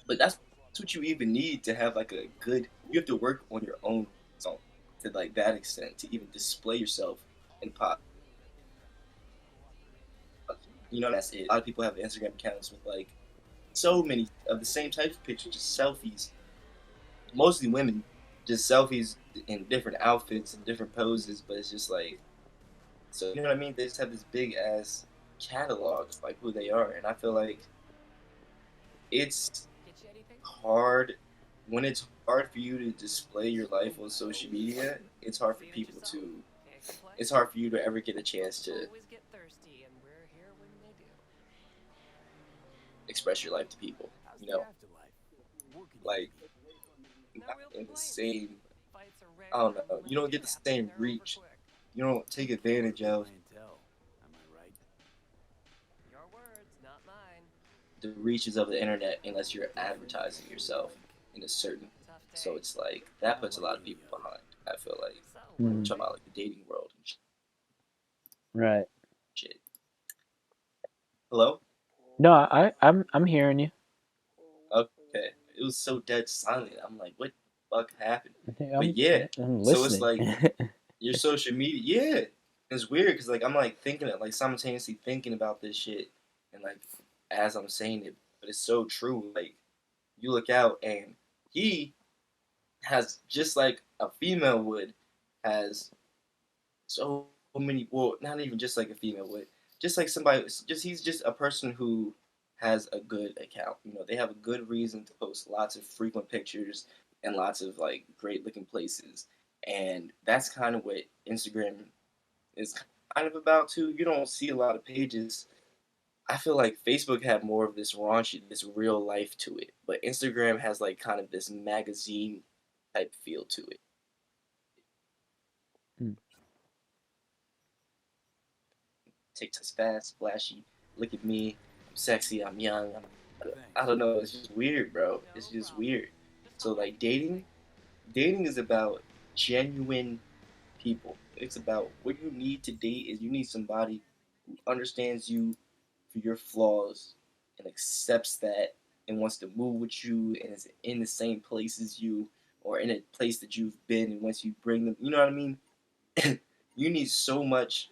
But that's what you even need to have like a good. You have to work on your own song to like that extent to even display yourself and pop. That's it. A lot of people have Instagram accounts with like so many of the same types of pictures, just selfies. Mostly women, just selfies in different outfits and different poses. But it's just like, so you know what I mean? They just have this big ass catalog of like who they are, and I feel like it's hard when it's hard for you to display your life on social media. It's hard for people to. It's hard for you to ever get a chance to express your life to people. You know, like not in the same. I don't know. You don't get the same reach. You don't take advantage of the reaches of the internet unless you're advertising yourself in a certain. So it's like that puts a lot of people behind. I feel like Mm, talking about like the dating world and right. shit. Hello. No, I'm hearing you. Okay. It was so dead silent. I'm like, what the fuck happened? Okay, But yeah. I'm So it's listening. like your social media. Yeah. It's weird because like I'm like thinking it like simultaneously thinking about this shit and like as I'm saying it, but it's so true. Like you look out and he has just like a female would has so many, well not even just like a female would, just like somebody, just he's just a person who has a good account, you know, they have a good reason to post lots of frequent pictures and lots of like great looking places, and that's kind of what Instagram is kind of about too. You don't see a lot of pages. I feel like Facebook had more of this raunchy, this real life to it, but Instagram has like kind of this magazine type feel to it. Mm. TikTok's fast, flashy. Look at me, I'm sexy, I'm young. I don't know. It's just weird, bro. It's just weird. So like dating is about genuine people. It's about what you need to date is you need somebody who understands you for your flaws and accepts that and wants to move with you and is in the same place as you or in a place that you've been, and once you bring them, you know what I mean? You need so much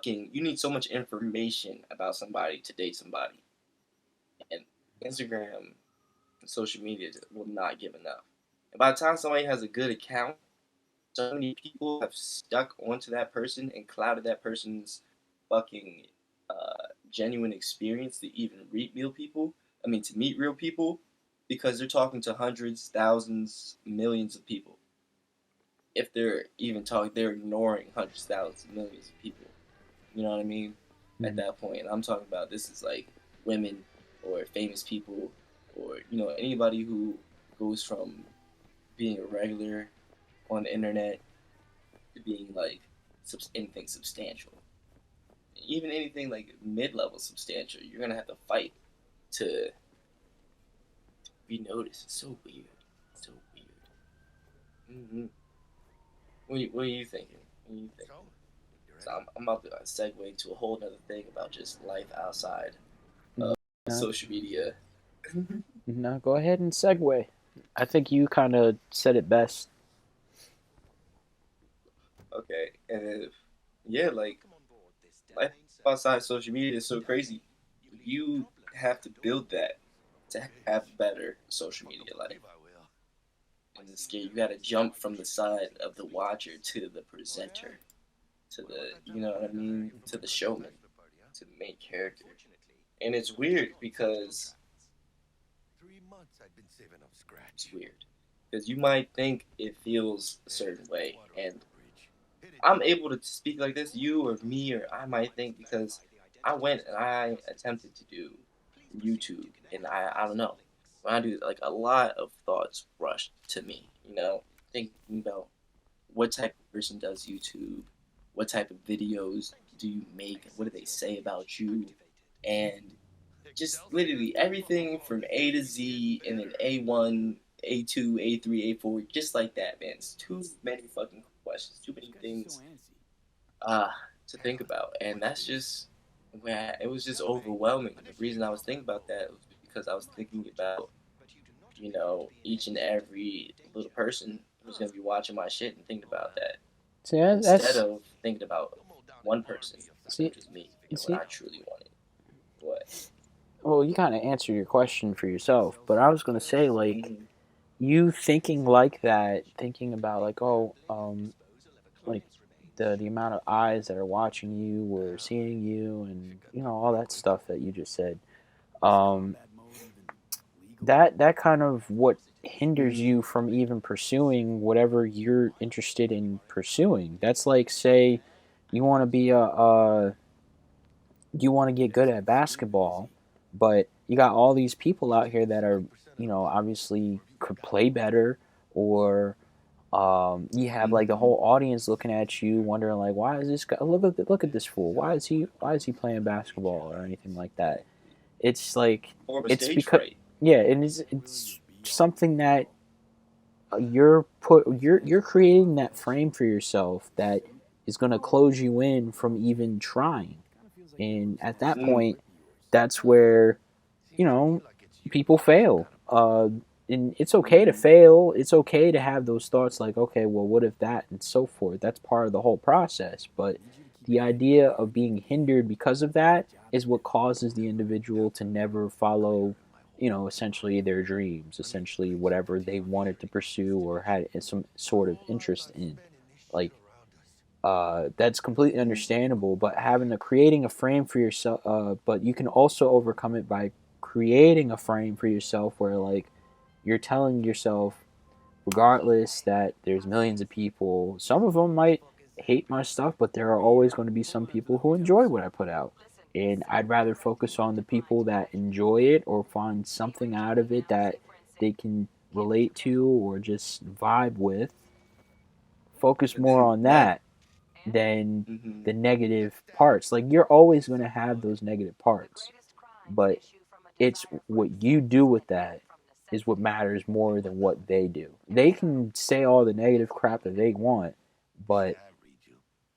you need so much information about somebody to date somebody, and Instagram and social media will not give enough. And by the time somebody has a good account, so many people have stuck onto that person and clouded that person's fucking genuine experience to even meet real people. I mean, to meet real people, because they're talking to hundreds, thousands, millions of people. If they're even talking, they're ignoring hundreds, thousands, millions of people. You know what I mean? At Mm. that point, and I'm talking about this is like women or famous people or you know anybody who goes from being a regular on the internet to being like anything substantial, even anything like mid-level substantial. You're gonna have to fight to be noticed. It's so weird. It's so weird. What are you thinking? What are you thinking? So I'm about to segue into a whole other thing about just life outside of No, social media. no, go ahead and segue. I think you kind of said it best. Okay, and then, yeah, like life outside social media is so crazy. You have to build that to have better social media life. And it's scary. You got to jump from the side of the watcher to the presenter, to the you know what I mean, to the showman, to the main character. And it's weird because it's weird because you might think it feels a certain way, and I'm able to speak like this, you or me, or I might think because I went and I attempted to do YouTube, and I don't know. When I do like a lot of thoughts rush to me, you know, thinking about what type of person does YouTube, what type of videos do you make, what do they say about you, and just literally everything from A to Z, and then A1, A2, A3, A4, just like that, man. It's too many fucking questions, too many things uh, to think about, and that's just where it was just overwhelming. The reason I was thinking about that was because I was thinking about you know each and every little person who's gonna be watching my shit and thinking about that See, instead that's of thinking about one person, see, which is me you and what see. I truly wanted. What? Well, you kind of answered your question for yourself, but I was gonna say like Mm-hmm. you thinking like that, thinking about like like the amount of eyes that are watching you or seeing you, and all that stuff that you just said. Um, that kind of what hinders you from even pursuing whatever you're interested in pursuing. That's like, say you want to be a you want to get good at basketball, but you got all these people out here that are, obviously could play better, or you have like the Mm-hmm. whole audience looking at you, wondering like, why is this guy? Look at this fool. Why is he playing basketball or anything like that? It's like Form of it's stage because fright. yeah, and it's something that you're creating that frame for yourself that is going to close you in from even trying. And at that Mm. point, that's where you know people fail. And it's okay to Mm-hmm. fail. It's okay to have those thoughts like, okay, well, what if that, and so forth. That's part of the whole process. But the idea of being hindered because of that is what causes the individual to never follow, essentially their dreams, essentially whatever they wanted to pursue or had some sort of interest in. Like, that's completely understandable. But creating a frame for yourself, but you can also overcome it by creating a frame for yourself where like you're telling yourself, regardless that there's millions of people, some of them might hate my stuff, but there are always going to be some people who enjoy what I put out. And I'd rather focus on the people that enjoy it or find something out of it that they can relate to or just vibe with. Focus But more then on that. that than Mm-hmm. the negative parts. Like, you're always going to have those negative parts, but it's what you do with that is what matters more than what they do. They can say all the negative crap that they want, but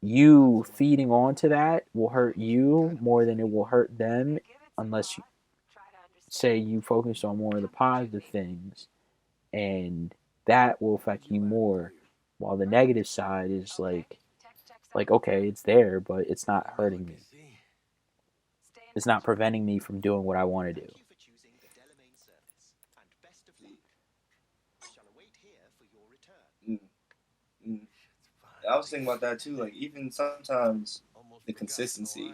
you feeding onto that will hurt you more than it will hurt them, unless you say you focus on more of the positive things, and that will affect you more, while the negative side is like, okay, it's there, but it's not hurting me. It's not preventing me from doing what I want to do. Mm. Mm. I was thinking about that too. Like even sometimes the consistency.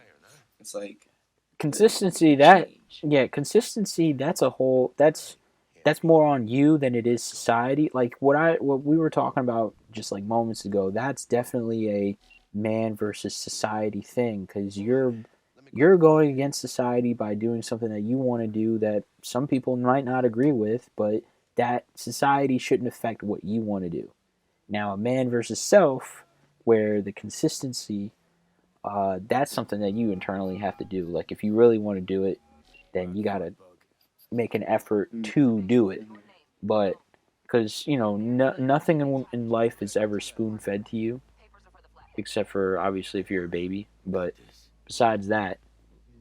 It's like Consistency, the change. consistency, that's a whole that's more on you than it is society. Like what we were talking about just like moments ago, that's definitely a man versus society thing, because you're going against society by doing something that you want to do that some people might not agree with, but that society shouldn't affect what you want to do. Now, a man versus self, where the consistency, that's something that you internally have to do. Like, if you really want to do it, then you got to make an effort Mm. to do it. Mm-hmm. But because nothing in life is ever spoon fed to you, except for obviously if you're a baby. But besides that,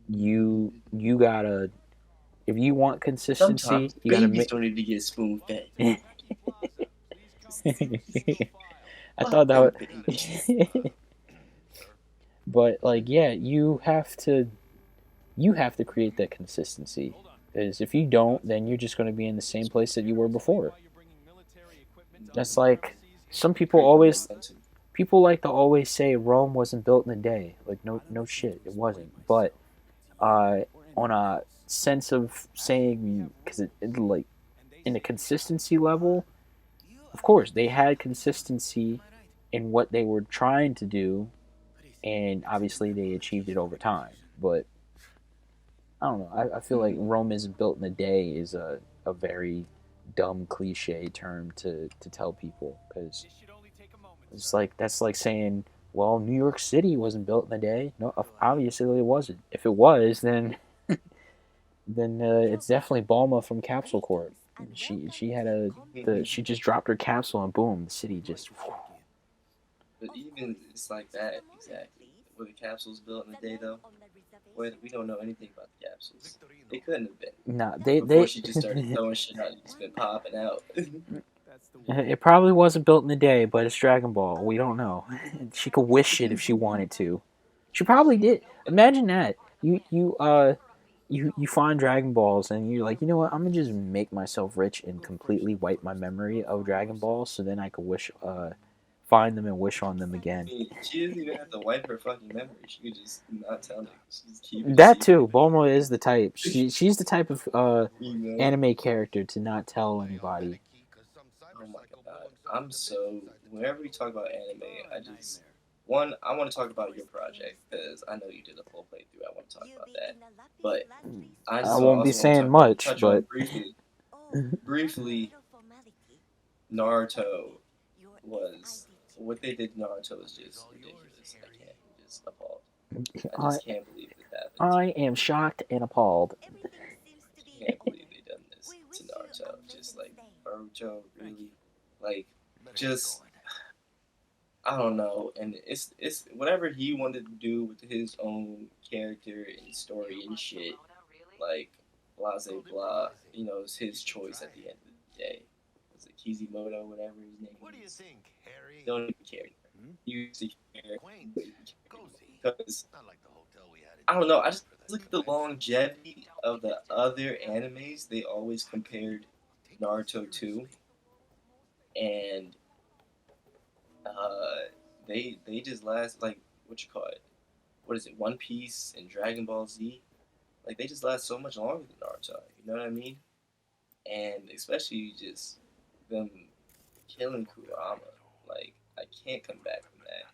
you gotta, if you want consistency, Sometimes you gotta babies make. don't need to get spoon fed. I thought Fuck that them was, babies. but like, yeah, you have to create that consistency. Because if you don't, then you're just going to be in the same place that you were before. That's like, some people Create the always momentum. people like to always say Rome wasn't built in a day. Like, no, no shit, it wasn't. But uh, on a sense of saying, because like, in a consistency level, of course they had consistency in what they were trying to do, and obviously they achieved it over time. But I don't know. I feel like Mm. Rome isn't built in a day is a very dumb cliche term to tell people, because it's like, that's like saying, well, New York City wasn't built in a day. No, obviously it wasn't. If it was, then it's definitely Balma from Capsule Corp. She had she just dropped her capsule and boom, the city just. But even it's like that exactly. Were the capsules built in a day though? Well, we don't know anything about the capsules. They couldn't have been Nah, they before they. she just started throwing shit out. It's been popping out. It probably wasn't built in a day, but it's Dragon Ball. We don't know. She could wish it if she wanted to. She probably did. Imagine that. You find Dragon Balls and you're like, you know what? I'm gonna just make myself rich and completely wipe my memory of Dragon Ball, so then I could wish find them and wish on them again. She doesn't even have to wipe her fucking memory. She could just not tell niggas. She just keep it a That too. secret. Bulma is the type. She's the type of You know? anime character to not tell anybody. Oh my god. I'm so. Whenever we talk about anime, I just. One, I want to talk about your project because I know you did a full playthrough. I want to talk about that. But I I so won't be also want to saying talk about much, touch on but briefly Naruto was what they did to Naruto is just ridiculous. I can't. I'm just appalled. I I just can't believe this happened. I am shocked and appalled. Can't believe they done this to Naruto. Just like Naruto, really, like just I don't know. And it's whatever he wanted to do with his own character and story and shit. Like blase blah. You know, it's his choice at the end of the day. Was it Kizimoto, whatever his name is? Don't even care. He used to care, because I don't know. I just look at the longevity of the other animes they always compared Naruto to, and they just last like what you call it? What is it? One Piece and Dragon Ball Z. Like they just last so much longer than Naruto. You know what I mean? And especially just them killing Kurama. Like I can't come back from that.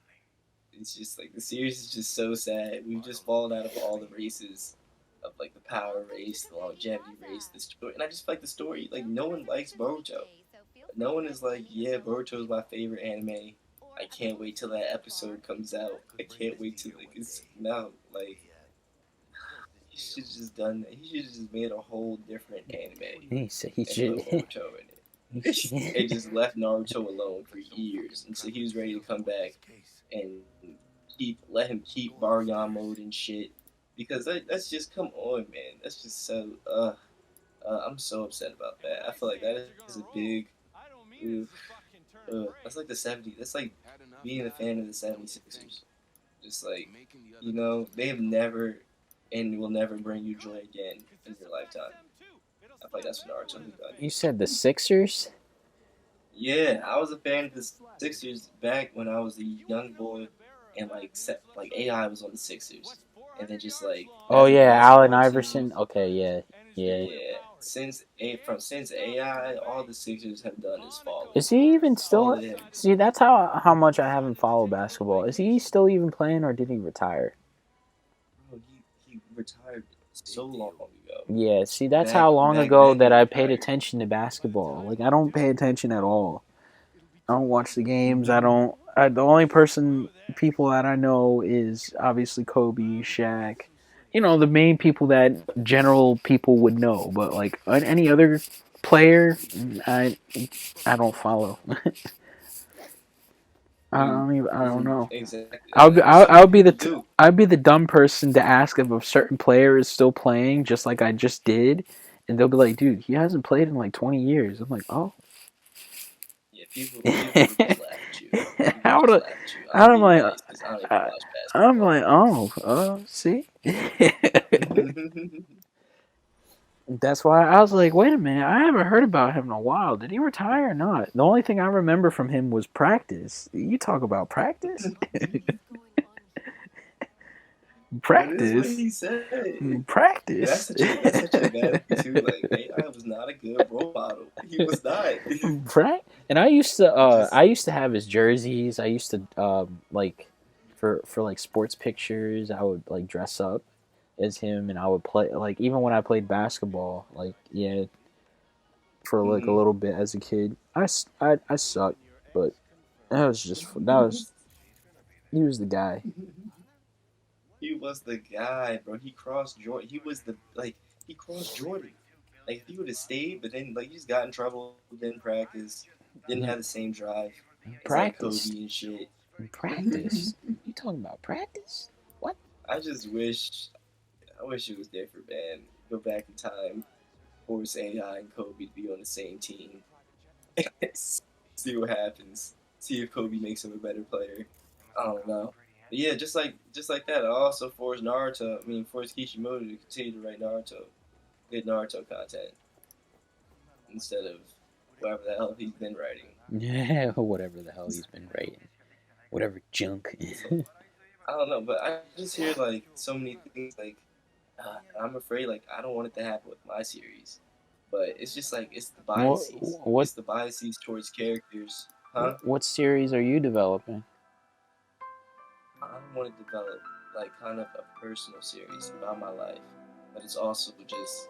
It's just like the series is just so sad. We've just fallen out of all the races of like the power race, the longevity race, the story, and I just feel like the story. Like no one likes Boruto. No one is like, yeah, Boruto is my favorite anime. I can't wait till that episode comes out. I can't wait till like it's no like he should have just done that. He should have just made a whole different anime He said he and put should. Boruto in it. And just left Naruto alone for years until he was ready to come back and let him keep Baryon mode and shit. Because that's just come on, man. That's just so. I'm so upset about that. I feel like that is a big. Oof, that's like the 70s. That's like being a fan of the 76ers. Just like, they have never and will never bring you joy again in your lifetime. I feel like that's what Naruto has done. You said the Sixers? Yeah, I was a fan of the Sixers back when I was a young boy, and like AI was on the Sixers, and then just like Oh as a yeah, Allen basketball team, Iverson. Okay, yeah, yeah. yeah. Since AI, all the Sixers have done is fallen. Is he even All still? of them. See, that's how much I haven't followed basketball. Is he still even playing, or did he retire? Bro, he retired so long ago. Yeah, see, that's how long Back ago then that he I paid retired. attention to basketball. Like, I don't pay attention at all. I don't watch the games. I don't. The only people that I know is obviously Kobe, Shaq. You know, the main people that general people would know. But like any other player, I don't follow. I don't know. Exactly. So I'll many be people do. I'd be the dumb person to ask if a certain player is still playing, just like I just did, and they'll be like, "Dude, he hasn't played in like 20 years." I'm like, "Oh." Yeah, people would just laugh at you. People would How just would laugh at you. I'm I'm being like, nice because I don't even watch I'm basketball. like, oh, see. That's why I was like, wait a minute, I haven't heard about him in a while. Did he retire or not? The only thing I remember from him was practice. You talk about practice? That is what Practice? he said. Practice? That's such a bad thing too. Like AI was not a good role model. He was not. Right? And I Just used to have his jerseys. I used to like for like sports pictures, I would like dress up as him and I would play like even when I played basketball, like yeah, for like a mhm. little bit as a kid. I sucked, but that was he was the guy. He was the guy, bro. He crossed Jordan. He crossed Jordan. Like if he would have stayed, but then like he just got in trouble, didn't practice, didn't have the same drive as like Kobe Practice. and shit. Practice. You talking about practice? What? I just wish I wish it was different, man. Go back in time, force AI and Kobe to be on the same team. See what happens. See if Kobe makes him a better player. I don't know. But yeah, just like that. I also forced Kishimoto to continue to write good Naruto content instead of whatever the hell he's been writing. Yeah, whatever the hell he's been writing. Whatever junk. So I don't know, but I just hear like so many things like I'm afraid like I don't want it to happen with my series, but it's just like it's the what biases. what It's the biases towards characters, huh? what series are you developing? I want to develop like kind of a personal series about my life, but it's also just